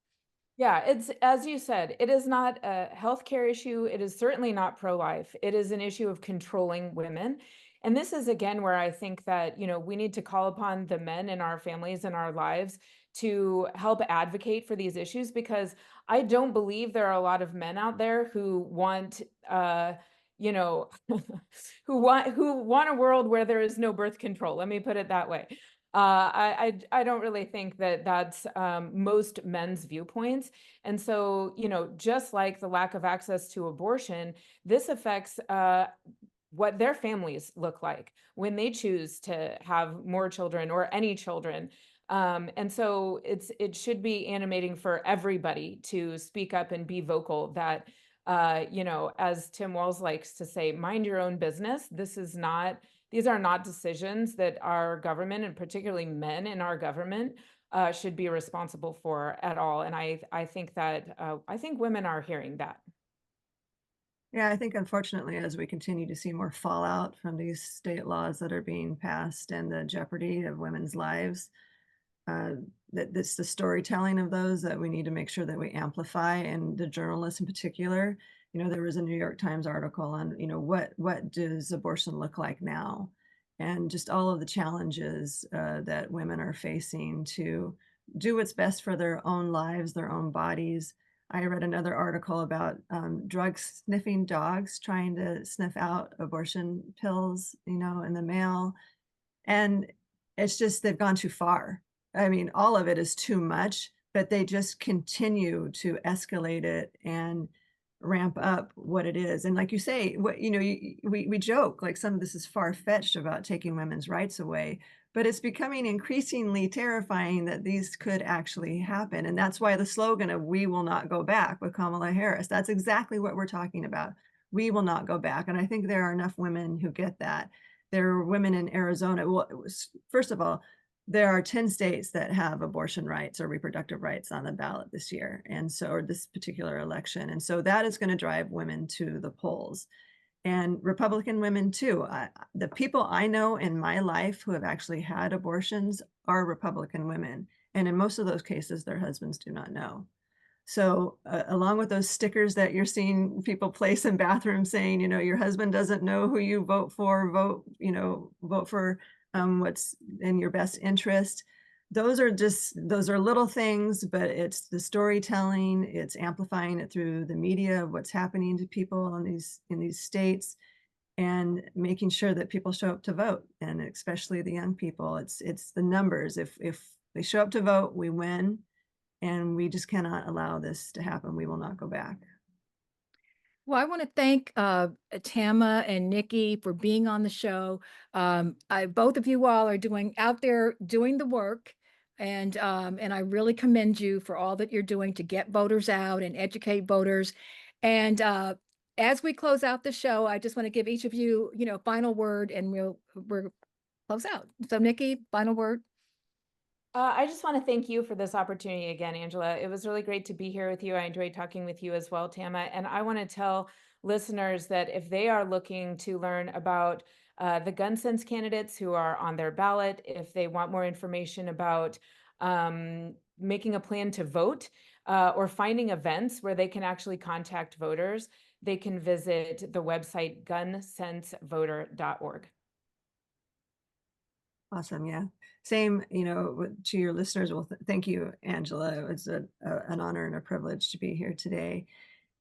Speaker 3: Yeah, it's as you said, it is not a healthcare issue. It is certainly not pro-life. It is an issue of controlling women. And this is again where I think that, we need to call upon the men in our families and our lives to help advocate for these issues, because I don't believe there are a lot of men out there who want you know who want a world where there is no birth control. Let me put it that way. I don't really think that that's most men's viewpoints. And so, just like the lack of access to abortion, this affects what their families look like when they choose to have more children or any children. And so it should be animating for everybody to speak up and be vocal that, as Tim Walz likes to say, mind your own business. These are not decisions that our government, and particularly men in our government, should be responsible for at all. And I think that I think women are hearing that.
Speaker 2: Yeah, I think unfortunately, as we continue to see more fallout from these state laws that are being passed and the jeopardy of women's lives, uh, that it's the storytelling of those that we need to make sure that we amplify, and the journalists in particular. There was a New York Times article on, what does abortion look like now, and just all of the challenges that women are facing to do what's best for their own lives, their own bodies. I read another article about drug sniffing dogs trying to sniff out abortion pills, in the mail, and it's just they've gone too far. I mean, all of it is too much, but they just continue to escalate it and ramp up what it is. And like you say, what we joke like some of this is far-fetched about taking women's rights away, but it's becoming increasingly terrifying that these could actually happen. And that's why the slogan of "We will not go back" with Kamala Harris, that's exactly what we're talking about. We will not go back. And I think there are enough women who get that. There are women in Arizona. Well, first of all, there are 10 states that have abortion rights or reproductive rights on the ballot this year. And so, or this particular election. And so that is going to drive women to the polls, and Republican women too. The people I know in my life who have actually had abortions are Republican women. And in most of those cases, their husbands do not know. So, along with those stickers that you're seeing people place in bathrooms saying, your husband doesn't know who you vote for, vote for what's in your best interest. Those are little things, but it's the storytelling, it's amplifying it through the media of what's happening to people in these states, and making sure that people show up to vote, and especially the young people. It's the numbers. If they show up to vote, we win, and we just cannot allow this to happen. We will not go back.
Speaker 1: Well, I want to thank Tama and Nikki for being on the show. Both of you all are doing out there doing the work, and I really commend you for all that you're doing to get voters out and educate voters. And as we close out the show, I just want to give each of you, final word, and we'll close out. So, Nikki, final word.
Speaker 3: I just want to thank you for this opportunity again, Angela. It was really great to be here with you. I enjoyed talking with you as well, Tama. And I want to tell listeners that if they are looking to learn about the gun sense candidates who are on their ballot, if they want more information about making a plan to vote, or finding events where they can actually contact voters, they can visit the website gunsensevoter.org.
Speaker 2: Awesome. Yeah. Same, to your listeners. Well, thank you, Angela. It was an honor and a privilege to be here today.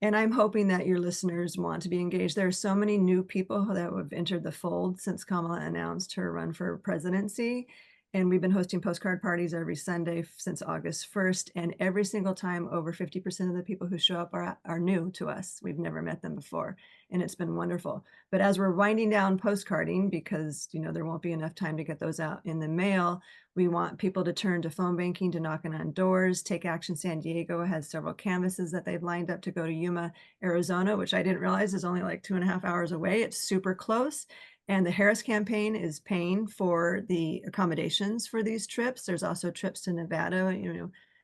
Speaker 2: And I'm hoping that your listeners want to be engaged. There are so many new people that have entered the fold since Kamala announced her run for presidency. And we've been hosting postcard parties every Sunday since August 1st. And every single time, over 50% of the people who show up are new to us. We've never met them before. And it's been wonderful. But as we're winding down postcarding, because there won't be enough time to get those out in the mail, we want people to turn to phone banking, to knocking on doors. Take Action San Diego has several canvases that they've lined up to go to Yuma, Arizona, which I didn't realize is only like 2.5 hours away. It's super close. And the Harris campaign is paying for the accommodations for these trips. There's also trips to Nevada,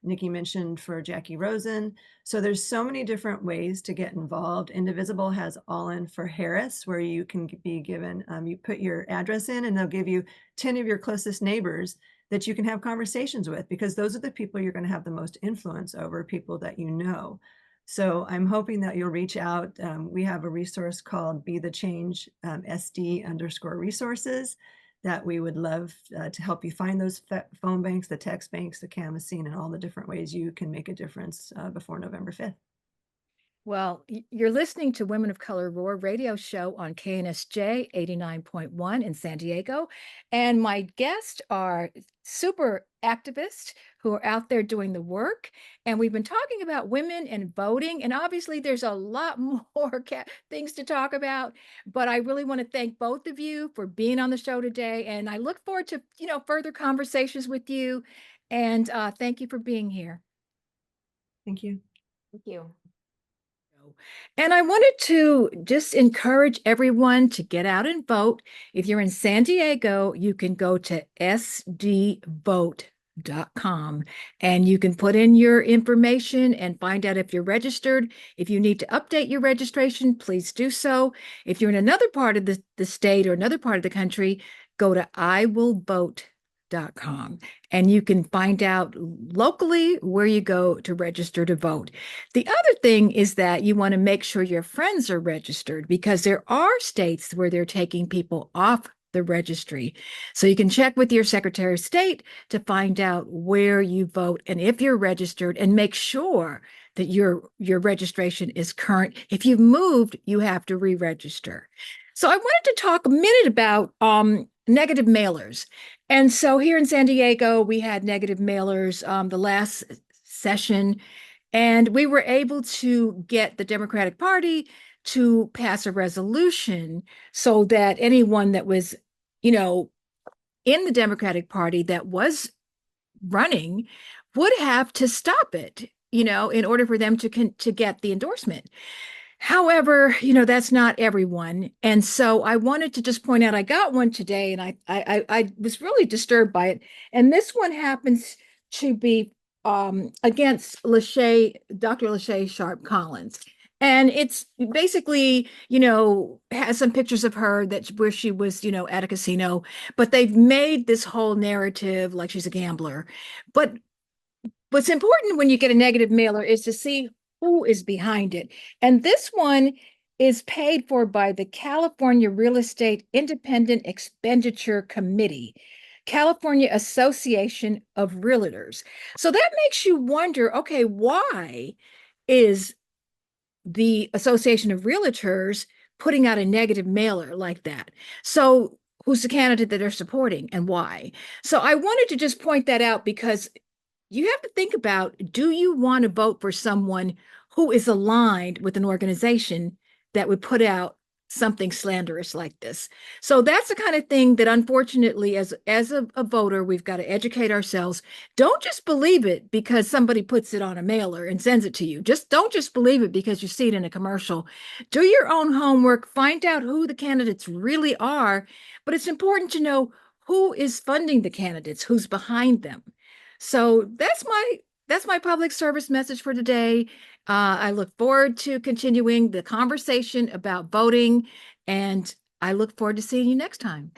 Speaker 2: Nikki mentioned for Jackie Rosen. So there's so many different ways to get involved. Indivisible has All In for Harris, where you can be given, you put your address in and they'll give you 10 of your closest neighbors that you can have conversations with, because those are the people you're going to have the most influence over, people that you know. So I'm hoping that you'll reach out. We have a resource called Be the Change SD_resources that we would love to help you find those phone banks, the text banks, the canvassing, and all the different ways you can make a difference before November 5th.
Speaker 1: Well, you're listening to Women of Color Roar radio show on KNSJ 89.1 in San Diego. And my guests are super activists who are out there doing the work. And we've been talking about women and voting. And obviously, there's a lot more things to talk about. But I really want to thank both of you for being on the show today. And I look forward to, further conversations with you. And thank you for being here.
Speaker 2: Thank you.
Speaker 3: Thank you.
Speaker 1: And I wanted to just encourage everyone to get out and vote. If you're in San Diego, you can go to sdvote.com and you can put in your information and find out if you're registered. If you need to update your registration, please do so. If you're in another part of the state or another part of the country, go to iwillvote.com and you can find out locally where you go to register to vote. The other thing is that you want to make sure your friends are registered, because there are states where they're taking people off the registry. So you can check with your Secretary of State to find out where you vote and if you're registered, and make sure that your registration is current. If you've moved, you have to re-register. So I wanted to talk a minute about negative mailers. And so here in San Diego, we had negative mailers the last session, and we were able to get the Democratic Party to pass a resolution so that anyone that was, in the Democratic Party that was running would have to stop it, in order for them to get the endorsement. However, that's not everyone. And so I wanted to just point out, I got one today and I was really disturbed by it. And this one happens to be against Dr. Lachey Sharp Collins. And it's basically, has some pictures of her where she was, at a casino, but they've made this whole narrative like she's a gambler. But what's important when you get a negative mailer is to see who is behind it. And this one is paid for by the California Real Estate Independent Expenditure Committee, California Association of Realtors. So that makes you wonder, okay, why is the Association of Realtors putting out a negative mailer like that? So who's the candidate that they're supporting and why? So I wanted to just point that out, because you have to think about, do you want to vote for someone who is aligned with an organization that would put out something slanderous like this? So that's the kind of thing that, unfortunately, as a voter, we've got to educate ourselves. Don't just believe it because somebody puts it on a mailer and sends it to you. Don't just believe it because you see it in a commercial. Do your own homework, find out who the candidates really are. But it's important to know who is funding the candidates, who's behind them. So that's my public service message for today. I look forward to continuing the conversation about voting, and I look forward to seeing you next time.